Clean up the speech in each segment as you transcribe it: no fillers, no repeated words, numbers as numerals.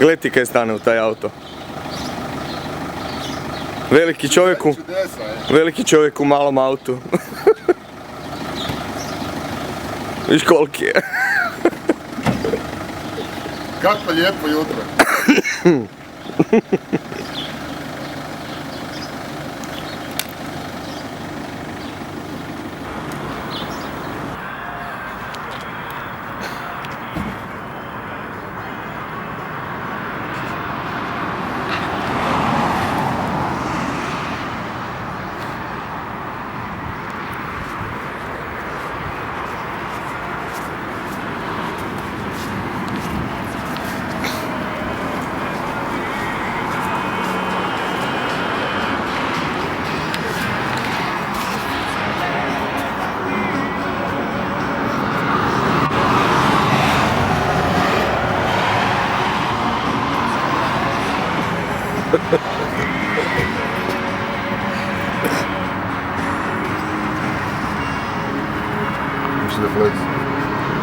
Gledajte kaj stane u taj auto. Veliki čovjek u malom autu. Viš koliki je. Kako lijepo jutro.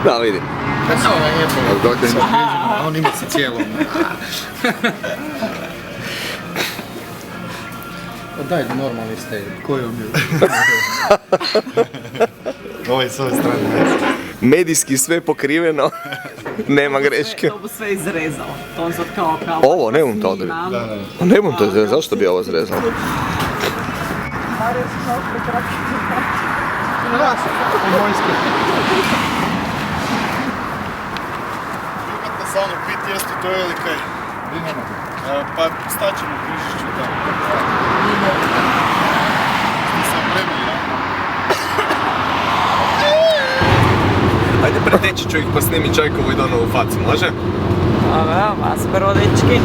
Da, vidim. On ima se cijelo. Daj normalni stej, koji on je? Ovo je s ove strane. Medijski sve pokriveno, nema greške. To bu sve izrezao. To on sad kao Ovo, ne bum to odredi. Ne bum to izrezao, zašto bi ovo zrezao? Imate samo pit jesti, to je ili kaj? Pa staćemo križišću tamo. Nisam premio, ja? Ajde preteći ću ih pa snimi Čajkovu i Donovu facu, može? Dobro, vas prvo dečki.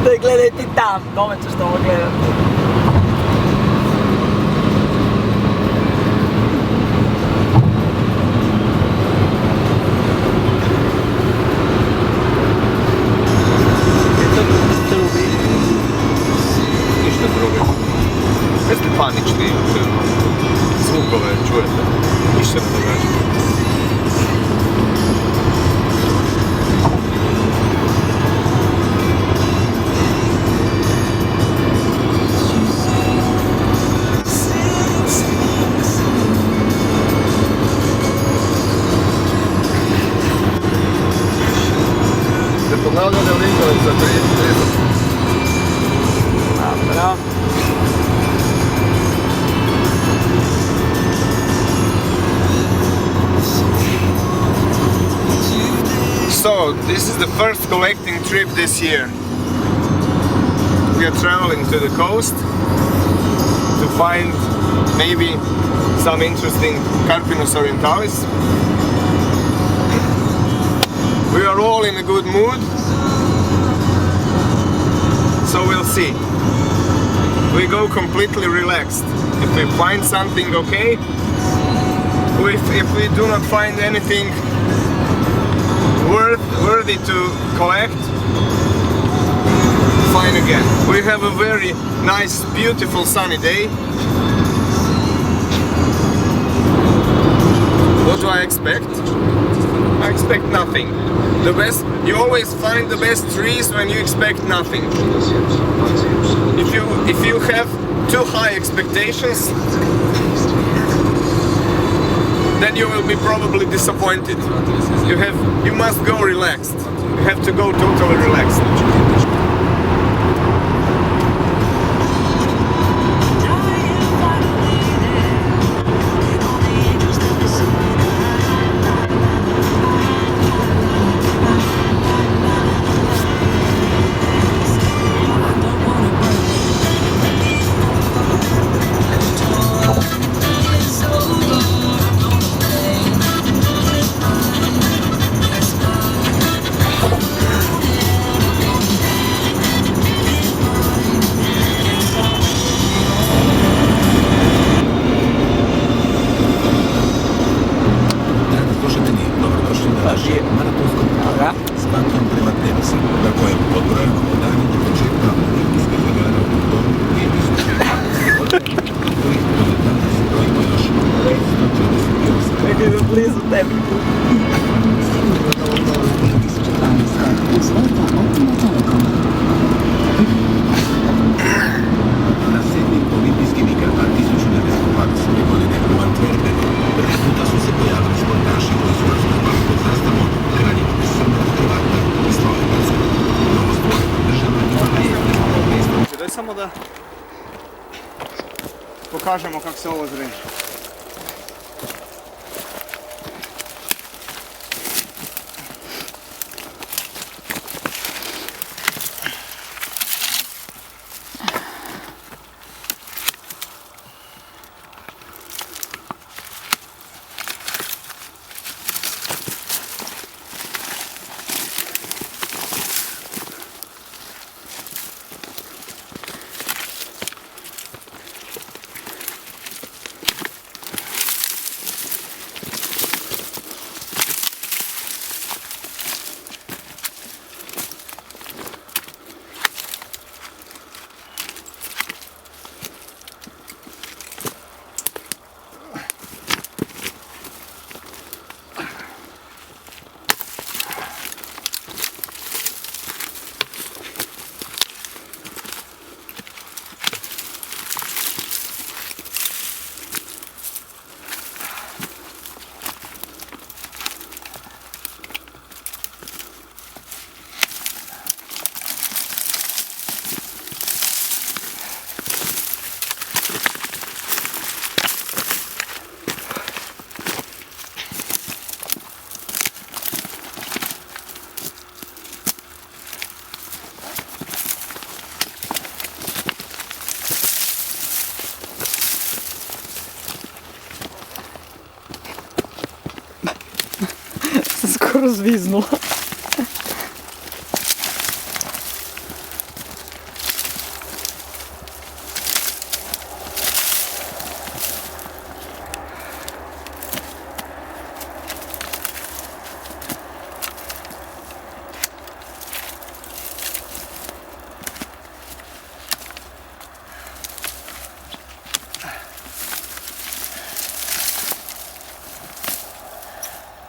Daj gledaj ti tam, dome ćeš to ovo gledati. Ništa drugo. Jeste panični, zvukove čujete, ništa ne događa. Ste pogledali linkove za 30? Dobro. So, this is the first collecting trip this year. We are traveling to the coast to find maybe some interesting Carpinus orientalis. We are all in a good mood, so we'll see. We go completely relaxed. If we find something, okay. If we do not find anything worthy to collect, fine again. We have a very nice, beautiful sunny day. What do I expect? I expect nothing. The best, you always find the best trees when you expect nothing. If you have too high expectations, then you will be probably disappointed. You must go relaxed. You have to go totally relaxed. da pokažemo kako se ovo zreže. Skoro zviznula.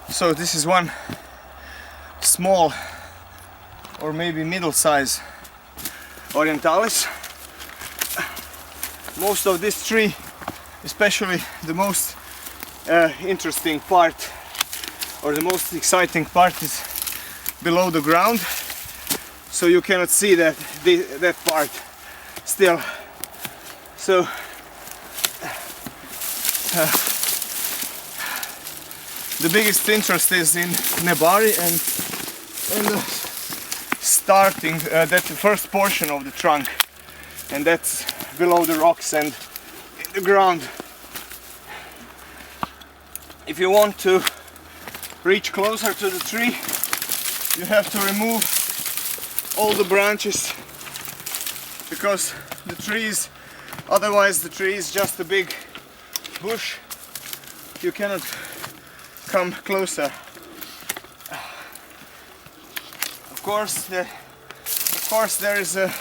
So this is one small or maybe middle-size orientalis. Most of this tree, especially the most interesting part or the most exciting part, is below the ground, so you cannot see that part still. So the biggest interest is in nebari and starting that first portion of the trunk, and that's below the rocks and in the ground. If you want to reach closer to the tree, you have to remove all the branches, because the trees, otherwise the tree is just a big bush. You cannot come closer. Of course there is a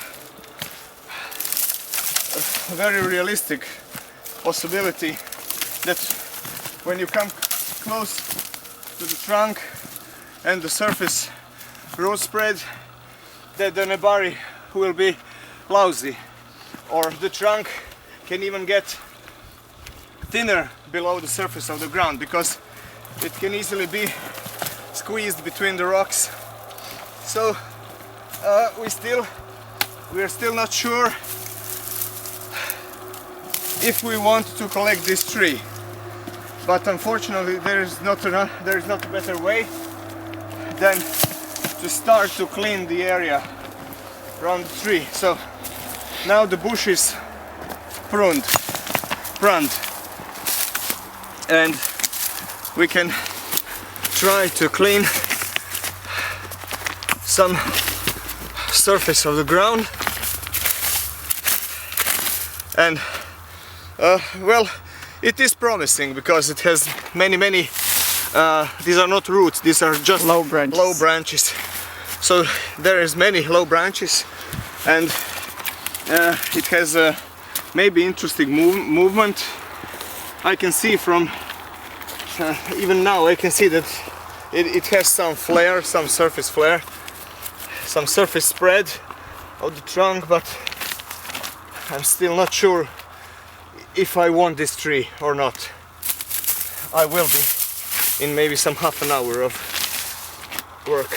very realistic possibility that when you come close to the trunk and the surface root spread, that the nebari will be lousy, or the trunk can even get thinner below the surface of the ground, because it can easily be squeezed between the rocks. So we are still not sure if we want to collect this tree, but unfortunately there is not a better way than to start to clean the area around the tree. So now the bush is pruned, and we can try to clean some surface of the ground, and well, it is promising because it has many these are not roots, these are just low branches. So there is many low branches, and it has a maybe interesting movement. I can see from even now, I can see that it has some flare, some surface flare, some surface spread of the trunk, but I'm still not sure if I want this tree or not. I will be in maybe some half an hour of work.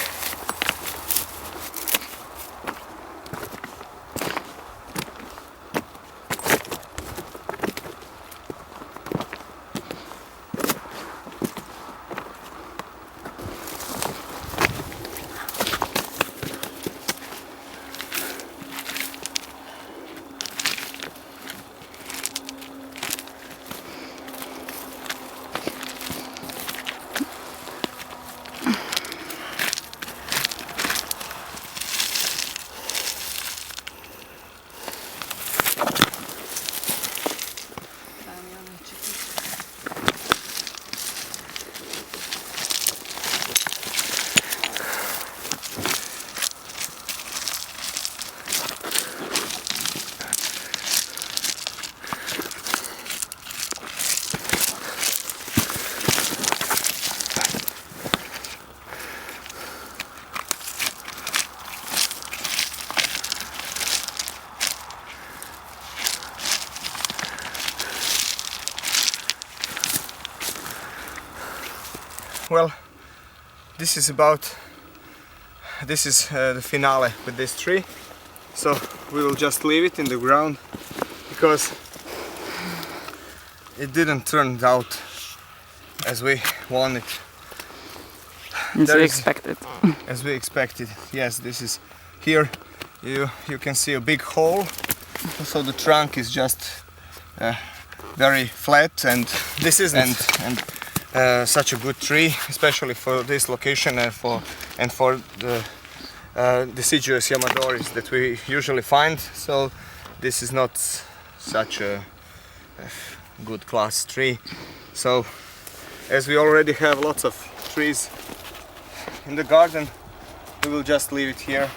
well, this is the finale with this tree. So we will just leave it in the ground because it didn't turn out as we wanted. As we expected. As we expected. Yes, this is here. You can see a big hole. So the trunk is just very flat, and this is such a good tree, especially for this location and for the deciduous Yamadoris that we usually find. So this is not such a good class tree. So as we already have lots of trees in the garden, we will just leave it here.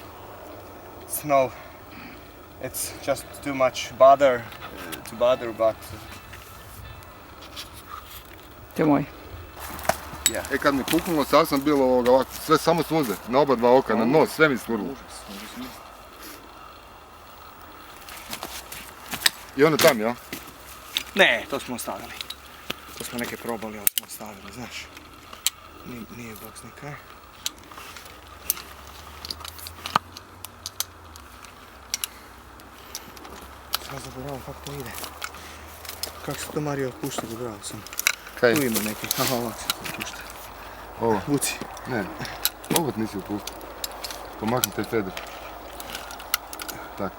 It's just too much bother, but To je moj. Kad mi puknulo, sad sam bilo ovako, sve samo suze, na oba dva oka, na nos, sve mi smrlo. I ono tam, ja? ne, to smo ostavili. To smo neke probali, ali smo ostavili, znaš. Nije boks nikaj. Sad zaboravim kako to ide. Kako se to Mario pušta, zaboravio sam. Kaj? Tu ima neki, aha, ovak se to pušta. Ovo? Vuci. Ne, ovo nisi upustio. Pomakni taj feder. Tako.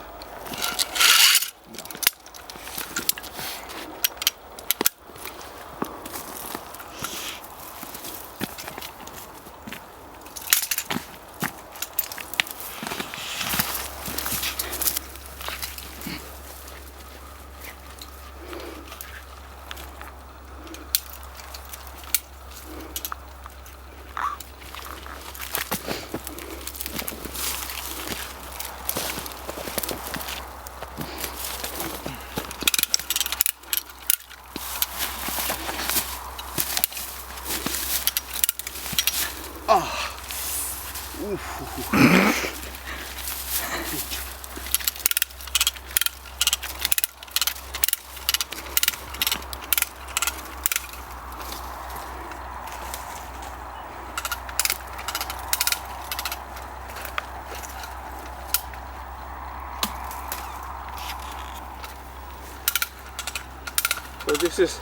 So this is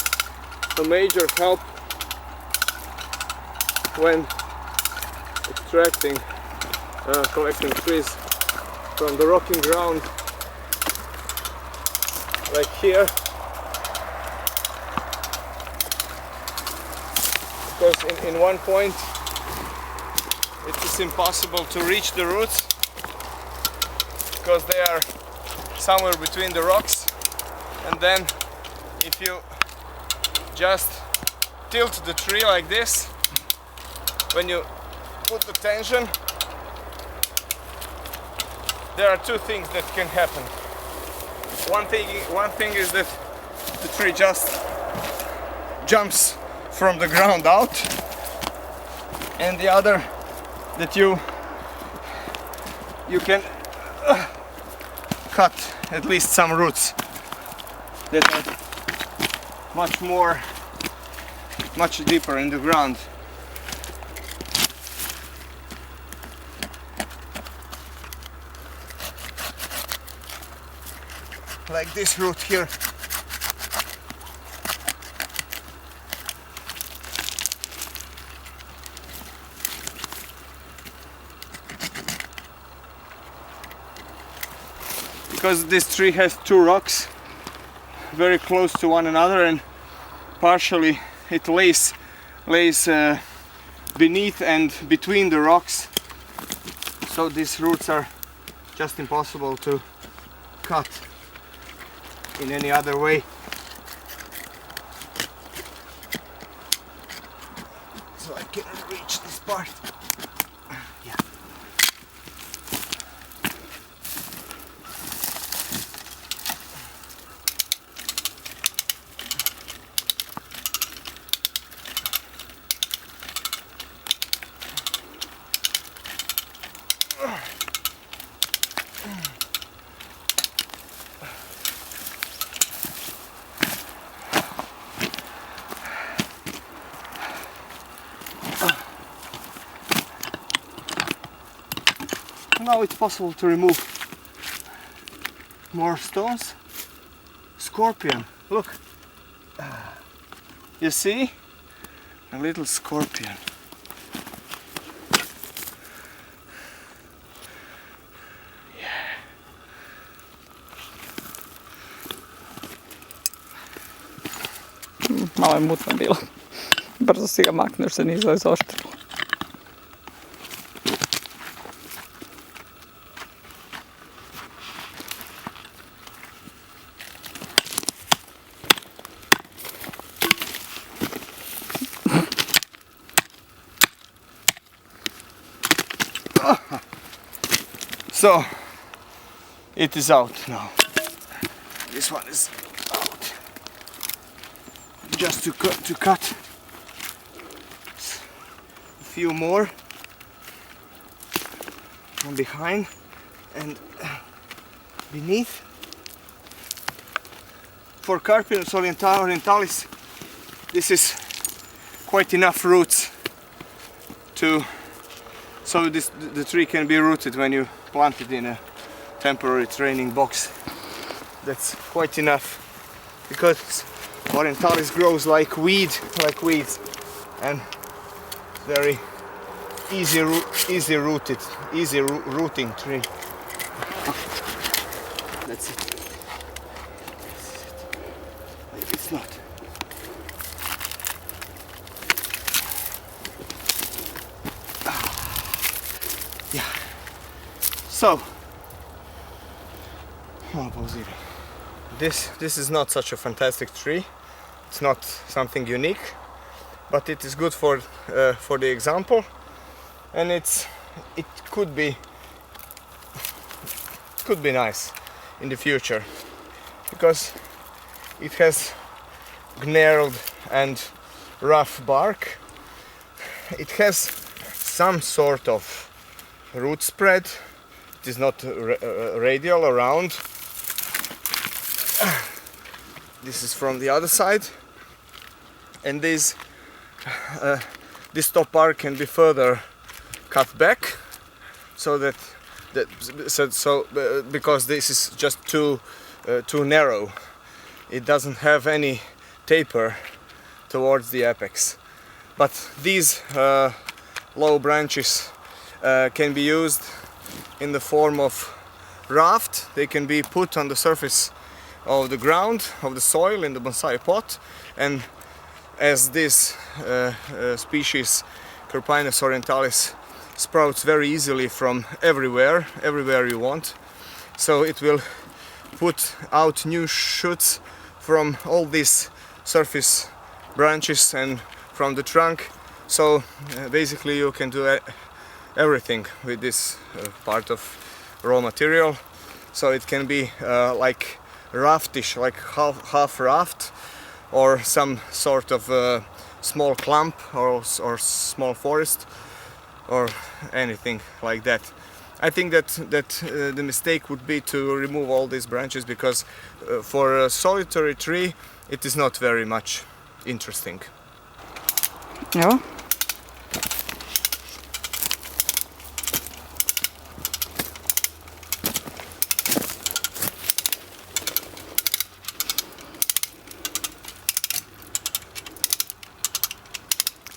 a major help when extracting, collecting trees from the rocking ground, like here, because in one point it is impossible to reach the roots because they are somewhere between the rocks, and then if you just tilt the tree like this, when you put the tension, there are two things that can happen. One thing is that the tree just jumps from the ground out, and the other that you can cut at least some roots that are much deeper in the ground. Like this root here. Because this tree has two rocks very close to one another, and partially it lays beneath and between the rocks, so these roots are just impossible to cut in any other way. So I can reach this part. Yeah. now it's possible to remove more stones. Scorpion, look. You see? A little scorpion. Malo je mutno bilo. Brzo si ga makneš, se nije izoštrilo. So, it is out now. This one is out. Just to cut a few more from behind and beneath. For Carpinus orientalis, this is quite enough roots so the tree can be rooted when you plant it in a temporary training box. That's quite enough, because orientalis grows like weeds, and very easy rooting tree. That's it. It's not. Yeah. So, this is not such a fantastic tree. It's not something unique, but it is good for the example, and it could be nice in the future, because it has gnarled and rough bark. It has some sort of root spread. It is not radial around. This is from the other side, and this top bark can be further cut back, so because this is just too narrow. It doesn't have any taper towards the apex. But these low branches can be used in the form of raft. They can be put on the surface of the ground, of the soil in the bonsai pot, and as this species Carpinus orientalis sprouts very easily from everywhere you want, so it will put out new shoots from all these surface branches and from the trunk. So basically you can do everything with this part of raw material. So it can be like raftish, like half raft, or some sort of small clump or small forest, or anything like that. I think that the mistake would be to remove all these branches, because for a solitary tree it is not very much interesting. Evo.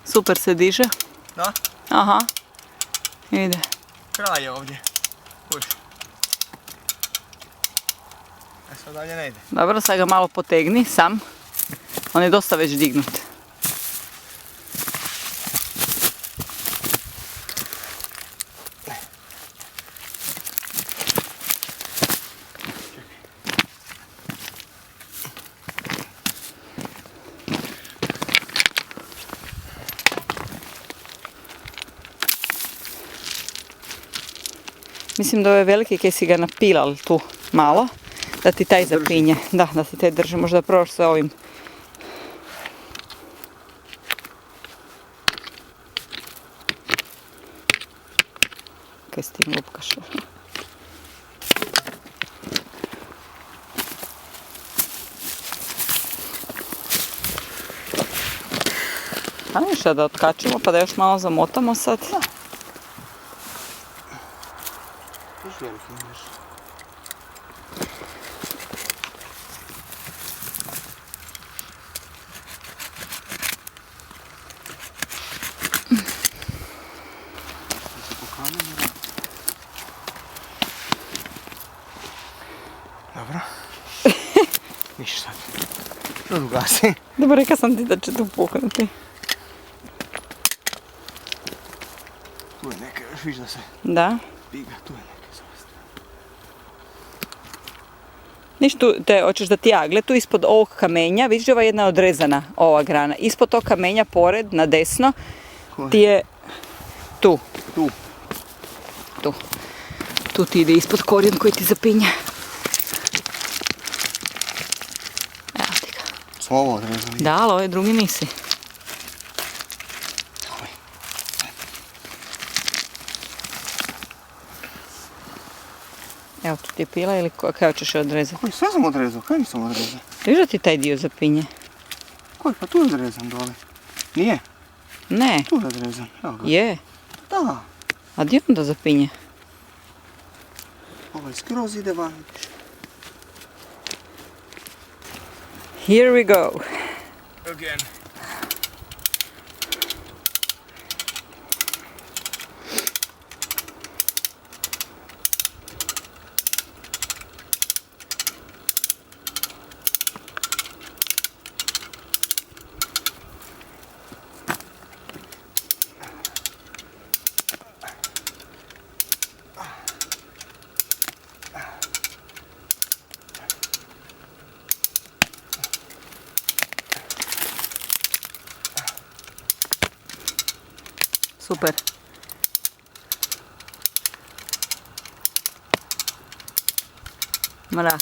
Super se diže. Da? Aha. Ide. Kraj je ovdje. Puš. Sad dalje ne ide. Dobro, sad ga malo potegni sam. On je dosta već dignut. Mislim da je veliki kaj si ga napilal tu malo, da ti taj zapinje. Da ti taj drži, možda probaš sa ovim. Kaj s tim lupkaš? A ništa, da otkačimo pa da još malo zamotamo sad. fingers. Dobro. Ništa sad. Sad ugasi. Dobro, rekao sam ti da će tu puknuti. Tu je neka, još viš da se Da. piga, tu je neka zavisno. Niš tu, hoćeš da ti ja, gle tu ispod ovog kamenja, vidiš ova jedna odrezana ova grana. Ispod tog kamenja pored, na desno, ti je tu. Tu. Tu. Tu ti ide ispod korijen koji ti zapinje. Evo ti ga. Smo ovo odrezali. Da, ali ovaj drugi nisi. Evo tu ti je pila ili kako ćeš je odrezati? Koji, sve sam odrezao, kaj nisam odrezao? Viš da ti taj dio zapinje? Koji, pa tu je odrezan dole. Nije? Ne. Tu je odrezan, evo ga. Je. Da, A gdje onda zapinje? ovaj skroz ide van, vidiš. Here we go. Again. Super. Mrak.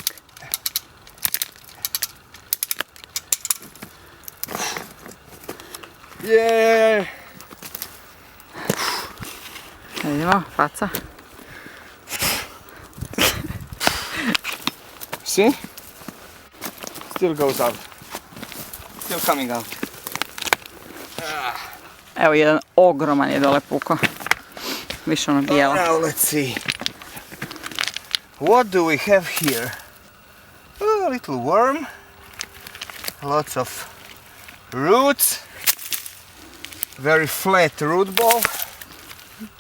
Yeah. Vidimo, faca. See? Still goes out. Still coming out. Evo jedan ogroman je dole puko. Više ono bijelo. Now let's see. What do we have here? A little worm. Lots of roots. Very flat root ball.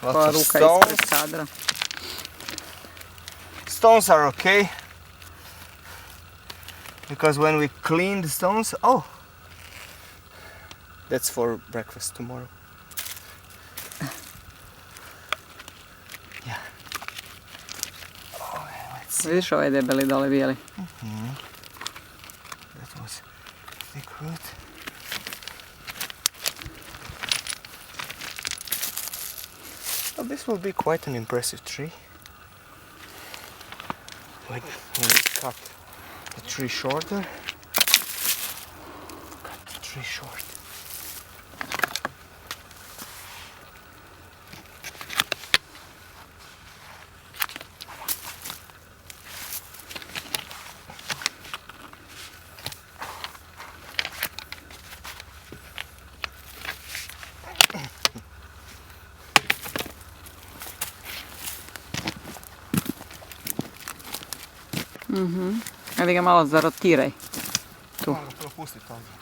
Koja Lots of ruka stones. ispred kadra. Stones are okay. Because when we clean the stones, oh, that's for breakfast tomorrow. Yeah. Oh, let's see. Vidiš ovaj debeli dole bijeli? That was thick root. Well, this will be quite an impressive tree. When we cut the tree shorter. Cut the tree short. Ali ga malo zarotiraj. Tu. Malo propustiti ovdje.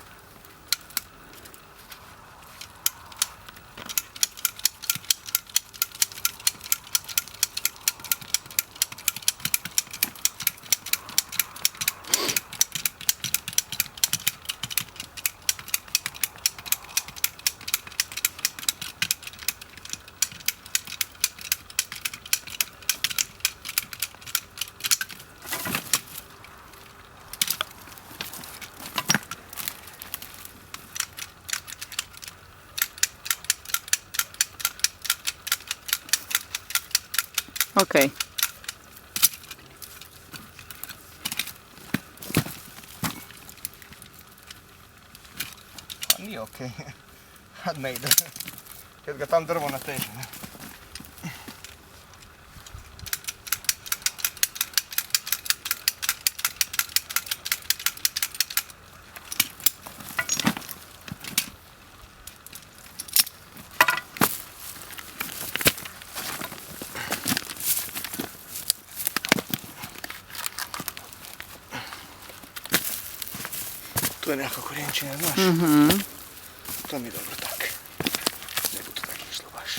Ok. A nije okej. Kad ne ide. Kad ga tam drvo nateže. Ne? To je nekako korijenčina, znaš. To mi je dobro tak. Ne bi to tako išlo baš.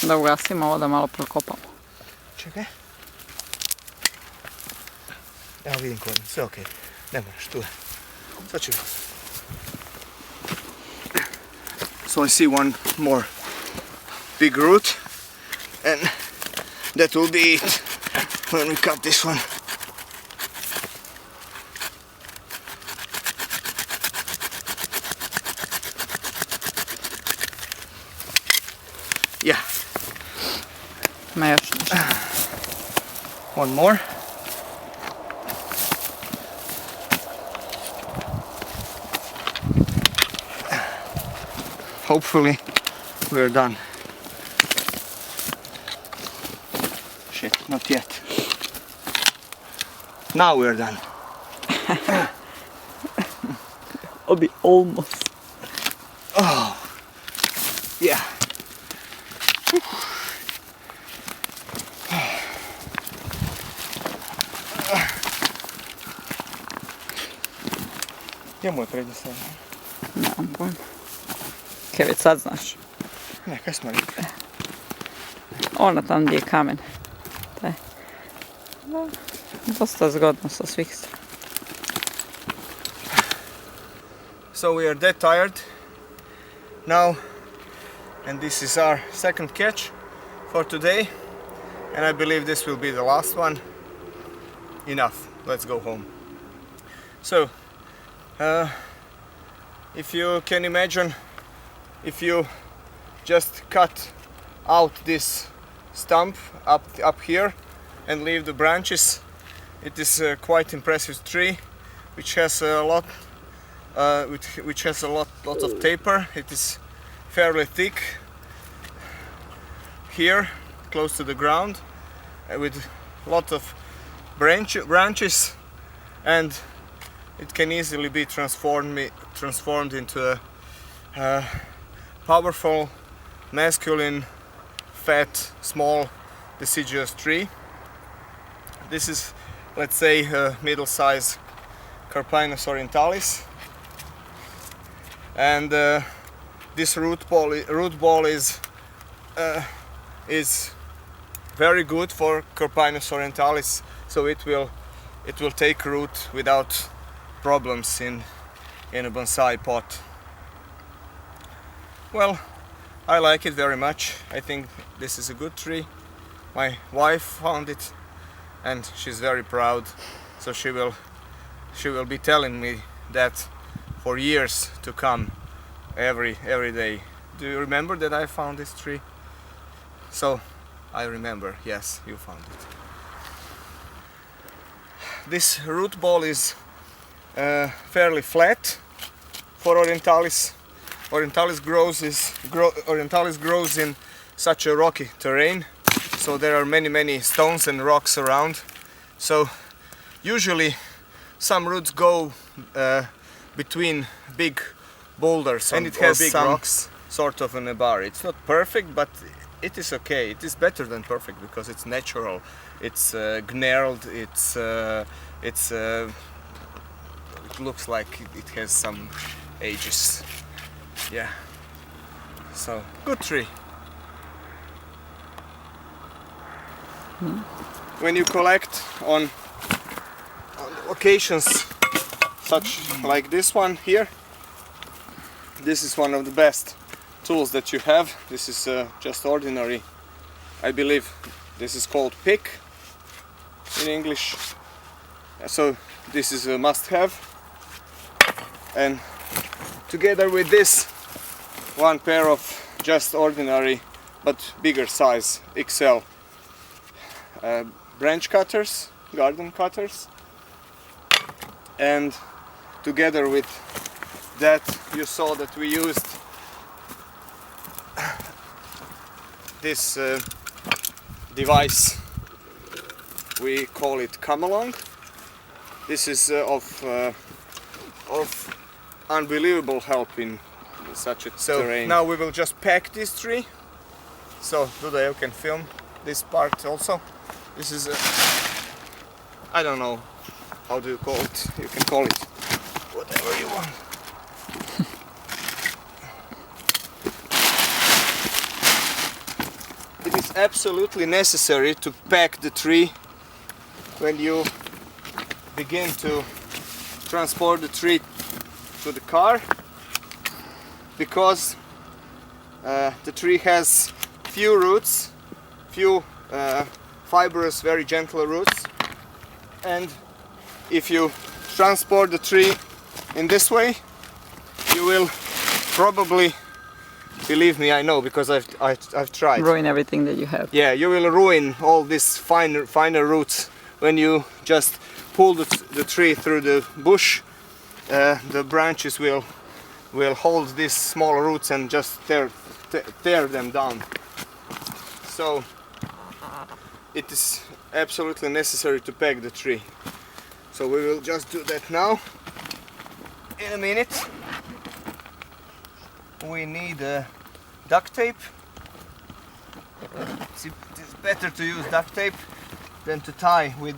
Da ugasimo ovo da malo prokopamo. Čekaj. Evo vidim korijen, sve okej. Ne moraš, tu je. Sad ću. So I see one more big root, and that will be it when we cut this one. Yeah, Ma još nešto. one more. Hopefully we're done. Shit, not yet. Now we're done. It'll be almost. Oh, yeah. Gdje mu je prednji strana? Nemam pojma. Kaj već sad znaš? Ne, kaj smo rekli? Ona tam gdje je kamen. Taj. Dosta zgodno sa svih strana. So we are dead tired now, and this is our second catch for today, and I believe this will be the last one. Enough, let's go home. So, if you can imagine, if you just cut out this stump up here and leave the branches, it is a quite impressive tree, which has a lot lots of taper. It is fairly thick here, close to the ground, with lots of branches, and it can easily be transformed into a powerful, masculine, fat, small, deciduous tree. This is, let's say, a middle-sized Carpinus orientalis, and this root ball is very good for Carpinus orientalis, so it will take root without problems in a bonsai pot. Well, I like it very much. I think this is a good tree. My wife found it and she's very proud, so she will be telling me that for years to come, every day. Do you remember that I found this tree? So I remember, yes, you found it. This root ball is fairly flat for orientalis. Orientalis grows in such a rocky terrain, so there are many stones and rocks around. So usually some roots go between big boulders, and it has big rocks sort of in a bar. It's not perfect, but it is okay. It is better than perfect because it's natural. It's gnarled. It looks like it has some ages. Yeah. So good tree. When you collect on occasions such like this one here, this is one of the best tools that you have. This is just ordinary, I believe this is called pick in English. So this is a must-have, and together with this, one pair of just ordinary but bigger size XL branch cutters, garden cutters, and together with that you saw that we used this device. We call it come along. This is of unbelievable help in such a terrain. Now we will just pack this tree So today you can film this part also. This is a, I don't know how do you call it. You can call it whatever you want. It is absolutely necessary to pack the tree when you begin to transport the tree to the car, because the tree has few roots, few fibrous, very gentle roots, and if you transport the tree in this way, you will probably, believe me, I know because I've tried. Ruin everything that you have. Yeah, you will ruin all these finer roots when you just pull the tree through the bush. The branches will hold these small roots and just tear them down. So it is absolutely necessary to peg the tree. So we will just do that now. In a minute. We need duct tape. It's better to use duct tape than to tie with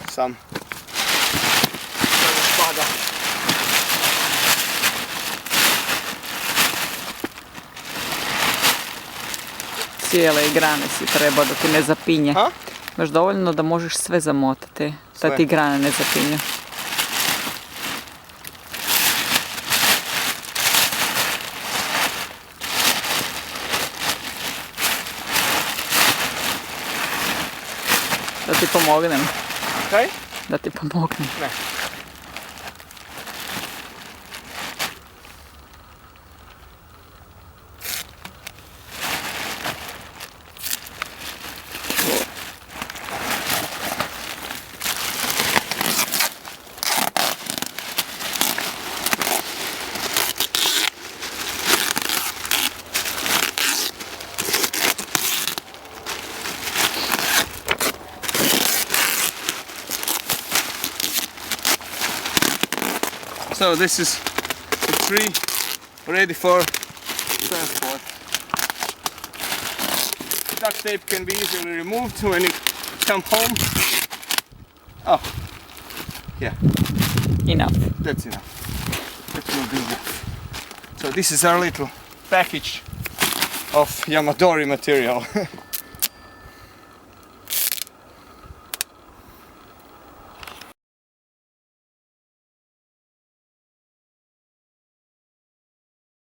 some spada. Cijele grane si trebao da ti ne zapinje. Ha? Baš dovoljno da možeš sve zamotati, da Sve. ti grane ne zapinju. Da ti pomognem. Kaj? Da ti pomognem. Ne. So this is the tree ready for transport. The duct tape can be easily removed when you come home. Oh, yeah, Enough. that's enough. That will be enough. So this is our little package of Yamadori material.